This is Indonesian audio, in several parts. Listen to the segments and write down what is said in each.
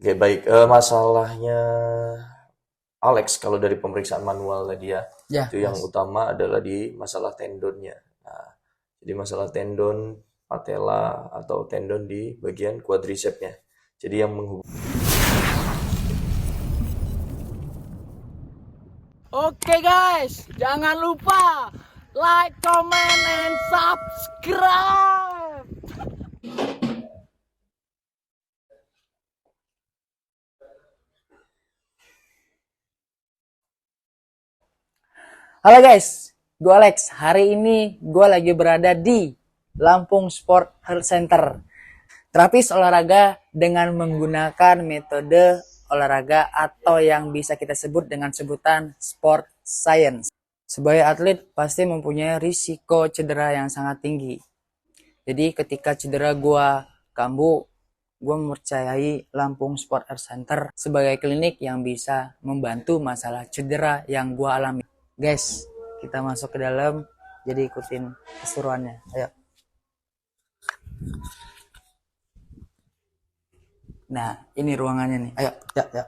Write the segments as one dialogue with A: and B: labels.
A: Oke, baik. Masalahnya Alex, kalau dari pemeriksaan manual tadi ya,
B: Ya,
A: itu yang
B: Mas.
A: utama adalah di masalah tendonnya. Nah, jadi masalah tendon patella atau tendon di bagian quadricepsnya. Jadi yang menghubung.
B: Oke guys, jangan lupa like, comment, and subscribe. Halo guys, gue Alex. Hari ini gue lagi berada di Lampung Sport Health Center. Terapis olahraga dengan menggunakan metode olahraga atau yang bisa kita sebut dengan sebutan sport science. Sebagai atlet pasti mempunyai risiko cedera yang sangat tinggi. Jadi ketika cedera gue kambuh, gue mempercayai Lampung Sport Health Center sebagai klinik yang bisa membantu masalah cedera yang gue alami. Guys, kita masuk ke dalam, jadi ikutin keseruannya. Ayo. Nah, ini ruangannya nih. Ayo, ya, ya.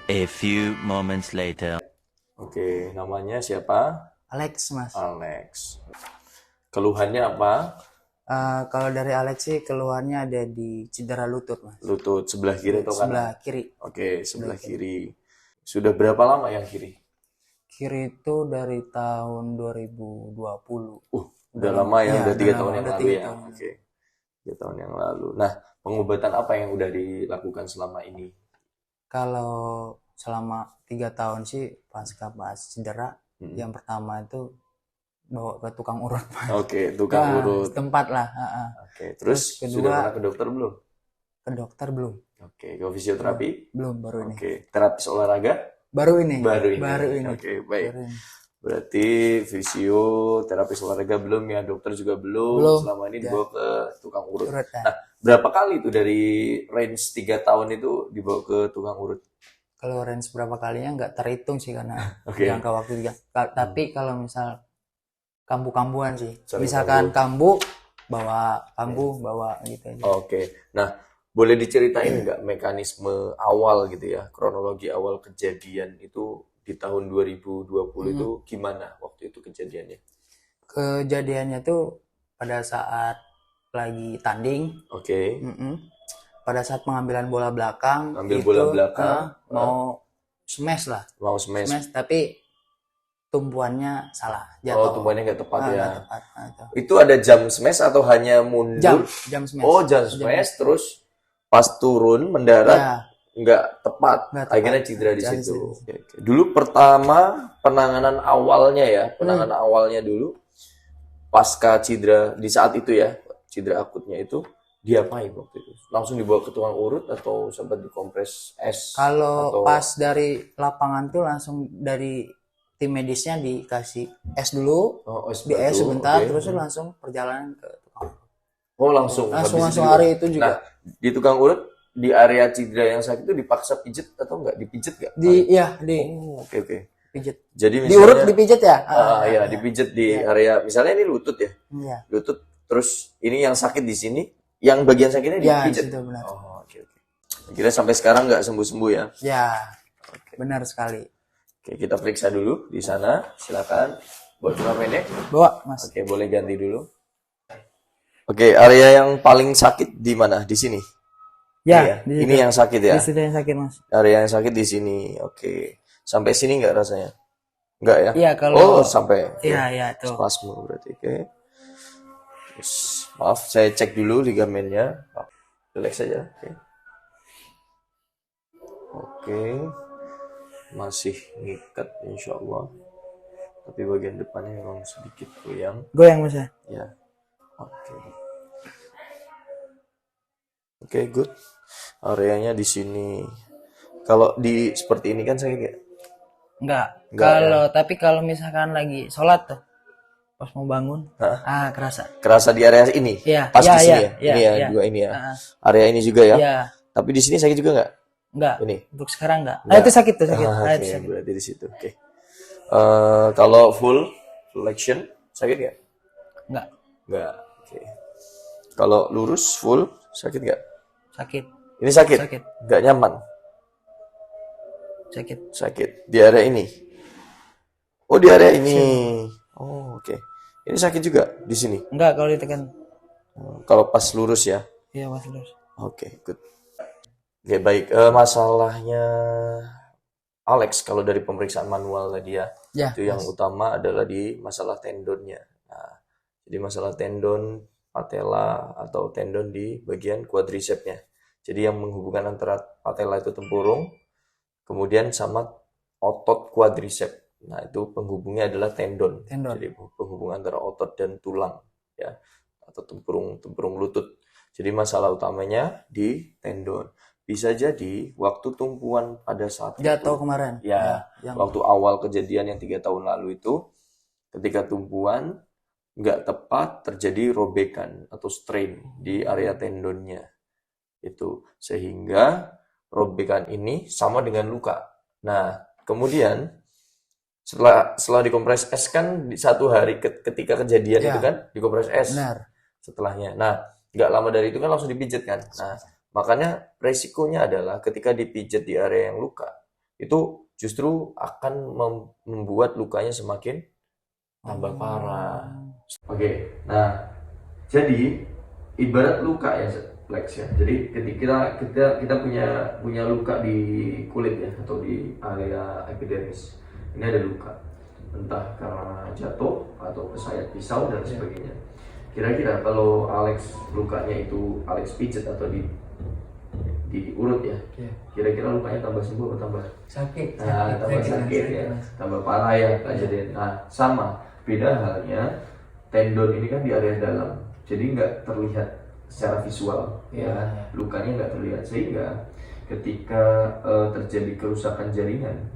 C: A few moments later.
A: Oke, namanya siapa?
B: Alex, Mas.
A: Alex. Keluhannya apa?
B: Kalau dari Alex sih keluhannya ada di cedera lutut, Mas.
A: Lutut sebelah kiri atau kanan?
B: Sebelah kiri.
A: Oke, sebelah kiri. Sudah berapa lama yang kiri?
B: Kiri itu dari tahun 2020.
A: Udah lama ya,
B: Iya,
A: udah 3 tahun
B: lama,
A: yang
B: udah
A: lalu
B: 3
A: ya.
B: tahun.
A: Oke, 3 tahun yang lalu. Nah, pengobatan apa yang udah dilakukan selama ini?
B: Kalau selama 3 tahun sih pasca bahas cedera, yang pertama itu bawa ke tukang urut, Mas.
A: Oke, tukang urut.
B: Tempat lah.
A: Oke, terus
B: Terus
A: sudah
B: kedua,
A: pernah ke dokter belum?
B: ke dokter belum?
A: Oke, ke fisioterapi?
B: Belum, baru ini.
A: Oke, terapis olahraga?
B: Baru ini.
A: Baru ini.
B: Baru ini.
A: Oke, baik.
B: Baru ini.
A: Berarti fisioterapis olahraga belum ya, dokter juga belum.
B: Belum.
A: Selama ini dibawa ke tukang urut.
B: Urut, ya.
A: Nah, berapa kali itu dari range 3 tahun itu dibawa ke tukang urut?
B: Kalau range berapa kalinya nggak terhitung sih karena
A: Oke.
B: jangka waktu juga. Tapi kalau misal kambuh-kambuhan sih.
A: Sering
B: Misalkan kambuh, bawa kambuh, bawa gitu aja.
A: Oke. Nah, boleh diceritain nggak mekanisme awal gitu ya, kronologi awal kejadian itu di tahun 2020 itu gimana waktu itu kejadiannya?
B: Kejadiannya tuh pada saat lagi tanding,
A: Oke.
B: pada saat pengambilan bola belakang,
A: Ambil bola belakang,
B: mau smash lah,
A: mau smash.
B: smash tapi tumpuannya salah,
A: Oh,
B: jatuh.
A: tumpuannya nggak tepat ya.
B: Nggak tepat.
A: Itu ada jam smash atau hanya mundur?
B: Jam smash.
A: Oh, jam smash terus pas turun mendarat
B: Ya,
A: nggak tepat.
B: Nggak tepat.
A: Akhirnya cedera di
B: Cedera di
A: situ.
B: situ.
A: Oke. Dulu pertama penanganan awalnya ya, penanganan awalnya dulu pasca cedera di saat itu ya, cedera akutnya itu diapain waktu itu? Langsung dibawa ke tukang urut atau sempat dikompres es?
B: Kalau
A: atau
B: pas dari lapangan tuh langsung dari tim medisnya dikasih es dulu,
A: oh, es
B: di es
A: batu,
B: sebentar,
A: oke.
B: terus langsung perjalanan ke tukang urut.
A: Oh, langsung
B: Langsung
A: habis itu
B: hari itu juga.
A: Nah, di tukang urut di area cedera yang sakit itu dipaksa pijet atau enggak dipijet enggak?
B: Di
A: Oh, oke.
B: pijet.
A: Jadi
B: Diurut
A: misalnya
B: dipijet ya?
A: ya dipijet di area misalnya ini lutut ya.
B: Iya.
A: Lutut terus ini yang sakit di sini, yang bagian sakitnya
B: Ya,
A: dipijet.
B: itu benar.
A: Oh, oke. Kira sampai sekarang nggak sembuh-sembuh ya?
B: Ya, benar sekali.
A: Oke, kita periksa dulu di sana. Silakan. Buat cuma pendek.
B: Bawa, Mas.
A: Oke, boleh ganti dulu. Oke, area yang paling sakit di mana? Di sini.
B: Ya,
A: Ini yang sakit ya.
B: di situ yang sakit, Mas.
A: Area yang sakit di sini. Oke. Sampai sini nggak rasanya? Nggak ya?
B: Iya, kalau
A: sampai.
B: Iya, itu.
A: Spasme berarti. Oke. Terus, maaf, saya cek dulu ligamennya. Relax saja. Oke. Masih ngikat insya Allah. Tapi bagian depannya memang sedikit goyang.
B: Goyang, Mas ya.
A: Ya. Oke, good. Areanya di sini. Kalau di seperti ini kan sakit ya?
B: Enggak.
A: Enggak,
B: Tapi kalau misalkan lagi sholat tuh, pas mau bangun, kerasa.
A: Kerasa di area ini?
B: Iya.
A: Pas di sini
B: Iya,
A: Ini ya,
B: iya.
A: dua ini ya. Area ini juga ya?
B: Iya.
A: Tapi di sini sakit juga nggak?
B: Enggak.
A: Ini?
B: Untuk sekarang enggak. Nah, itu sakit tuh, sakit.
A: Oke,
B: Itu sakit.
A: berarti di situ. Oke. Kalau full action sakit nggak?
B: Enggak.
A: Nggak. Oke. Kalau lurus full sakit nggak?
B: Sakit.
A: Ini sakit?
B: Sakit.
A: Nggak nyaman?
B: Sakit.
A: Sakit. Di area ini? Oh, di area ini. Oh, oke. Ini sakit juga di sini?
B: Enggak, kalau ditekan.
A: Kalau pas lurus ya?
B: Iya, Mas Lurus.
A: Oke, good. Oke, baik. Masalahnya Alex, kalau dari pemeriksaan manual tadi ya,
B: Ya,
A: itu yang utama adalah di masalah tendonnya. Nah, jadi masalah tendon patella atau tendon di bagian quadricepsnya. Jadi yang menghubungkan antara patella itu tempurung, kemudian sama otot quadriceps. Nah, itu penghubungnya adalah tendon.
B: Tendon.
A: Jadi penghubungan antara otot dan tulang ya, atau tempurung lutut. Jadi masalah utamanya di tendon. Bisa jadi waktu tumpuan pada saat
B: jatuh kemarin.
A: ya,
B: yang
A: waktu awal kejadian yang 3 tahun lalu itu, ketika tumpuan nggak tepat terjadi robekan atau strain di area tendonnya itu, sehingga robekan ini sama dengan luka. Nah, kemudian setelah dikompres es kan di 1 hari ketika kejadian
B: Ya.
A: itu kan dikompres es
B: benar.
A: setelahnya. Nah, nggak lama dari itu kan langsung dipijat kan. Nah, makanya resikonya adalah ketika dipijat di area yang luka, itu justru akan membuat lukanya semakin tambah parah. Oke, nah jadi ibarat luka ya, Lex ya. Jadi ketika kita punya luka di kulit ya, atau di area epidermis. Ini ada luka, entah karena jatuh atau kesayat pisau dan sebagainya. Kira-kira kalau Alex lukanya itu Alex pijet atau diurut ya, kira-kira lukanya tambah sembuh atau tambah
B: Sakit.
A: nah, tambah sakit ya, tambah parah ya kejadian. Nah, sama, beda halnya tendon ini kan di area dalam, jadi nggak terlihat secara visual ya, lukanya nggak terlihat, sehingga ketika terjadi kerusakan jaringan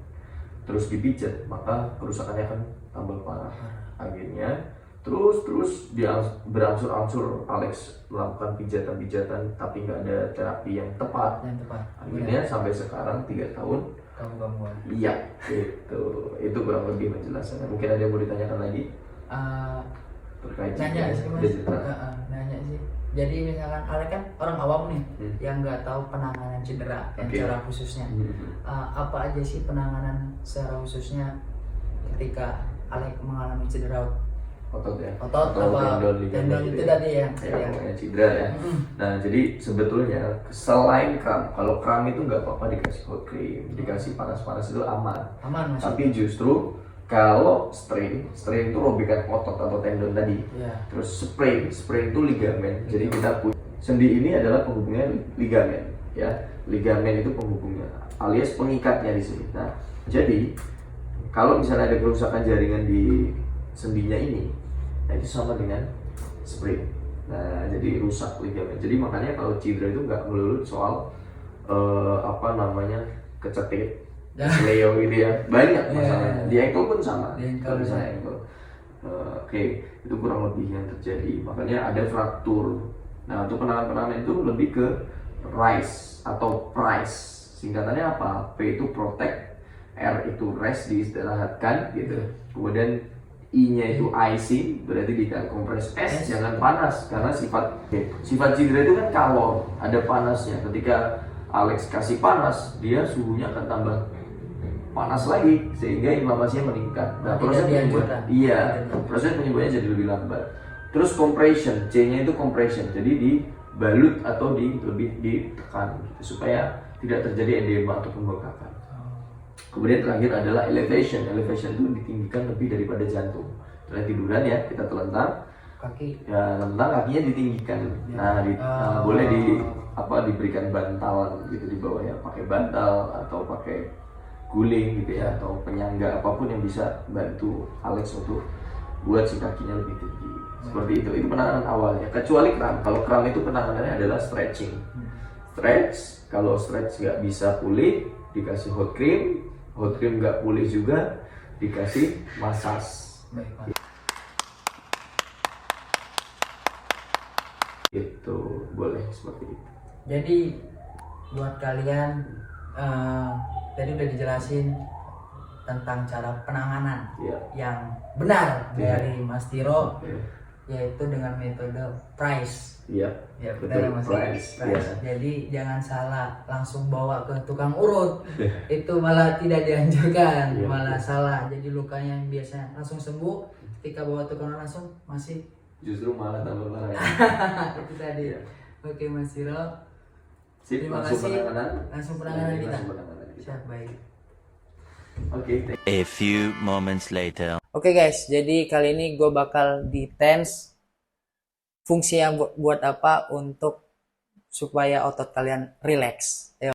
A: terus dipijat, maka kerusakannya akan tambah parah. Akhirnya terus berangsur-angsur Alex melakukan pijatan tapi nggak ada terapi yang tepat. Akhirnya sampai sekarang 3 tahun
B: Gangguan.
A: iya itu kurang lebih menjelaskan. Mungkin ada yang mau ditanyakan lagi terkait
B: Nanya sih Mas.
A: cedera?
B: Nanya sih. Jadi misalkan Alex kan orang awam nih, yang nggak tahu penanganan cedera yang secara khususnya. Apa aja sih penanganan secara khususnya ketika Alex mengalami cedera
A: Otot ya,
B: otot
A: atau
B: apa tendon itu tadi ya?
A: pokoknya cedera ya. Nah, jadi sebetulnya selain kram, kalau kram itu nggak apa-apa dikasih hot cream, dikasih panas-panas itu aman.
B: Mas.
A: Tapi justru kalau strain itu robekan otot atau tendon tadi. Terus sprain itu ligamen. Jadi kita punya sendi ini adalah penghubungnya ligamen ya. Ligamen itu penghubungnya alias pengikatnya di sini. Nah, jadi kalau misalnya ada kerusakan jaringan di sendinya ini, nah itu sama dengan sprain. Nah, jadi rusak ligamen. Jadi makanya kalau cedera itu nggak melulu soal kecetit, leo gitu ya, banyak masalahnya. Di ankle pun sama. Kalau misalnya ankle, itu kurang lebih yang terjadi. Makanya ada fraktur. Nah, untuk penanganan itu lebih ke RICE atau PRICE. Singkatannya apa? P itu protect, R itu rest, diistirahatkan gitu. Kemudian I-nya itu icing, berarti dikompres es, jangan panas, karena sifat cedera itu kan kalor, ada panasnya. Ketika Alex kasih panas, dia suhunya akan tambah panas lagi, sehingga inflamasinya meningkat. Nah, proses penyembuhannya jadi lebih lambat. Terus compression, C-nya itu compression, jadi dibalut atau lebih ditekan gitu, supaya tidak terjadi edema atau pembengkakan. Kemudian terakhir adalah elevation. Elevation itu ditinggikan lebih daripada jantung. Setelah tiduran ya, kita telentang kakinya ditinggikan. Boleh diberikan bantalan gitu di bawah ya, pakai bantal atau pakai guling gitu ya, atau penyangga apapun yang bisa bantu Alex untuk buat si kakinya lebih tinggi. Seperti itu penanganan awalnya. Kecuali kram. Kalau kram itu penanganannya adalah stretching. Kalau stretch nggak bisa pulih, dikasih hot cream nggak pulih juga, dikasih massage. Itu boleh seperti itu.
B: Jadi buat kalian tadi udah dijelasin tentang cara penanganan yang benar dari Mas Tiro. yaitu dengan metode price.
A: Iya.
B: Ya
A: Betul,
B: benar Mas.
A: price,
B: Price.
A: iya.
B: Jadi jangan salah langsung bawa ke tukang urut. Itu malah tidak dianjurkan,
A: Iya,
B: malah
A: betul.
B: salah. Jadi lukanya yang biasanya langsung sembuh, ketika bawa tukang urut langsung masih
A: Justru malah tambah parah ya.
B: itu tadi.
A: Iya.
B: Oke Mas Ciro,
A: Sip,
B: terima
A: langsung
B: kasih.
A: penanganan.
B: Langsung penanganan kita.
A: Langsung penanganan kita.
B: Siap, baik.
A: Oke.
C: A few moments later.
B: Oke guys, jadi kali ini gue bakal di tense fungsinya buat apa, untuk supaya otot kalian relax. Ayo.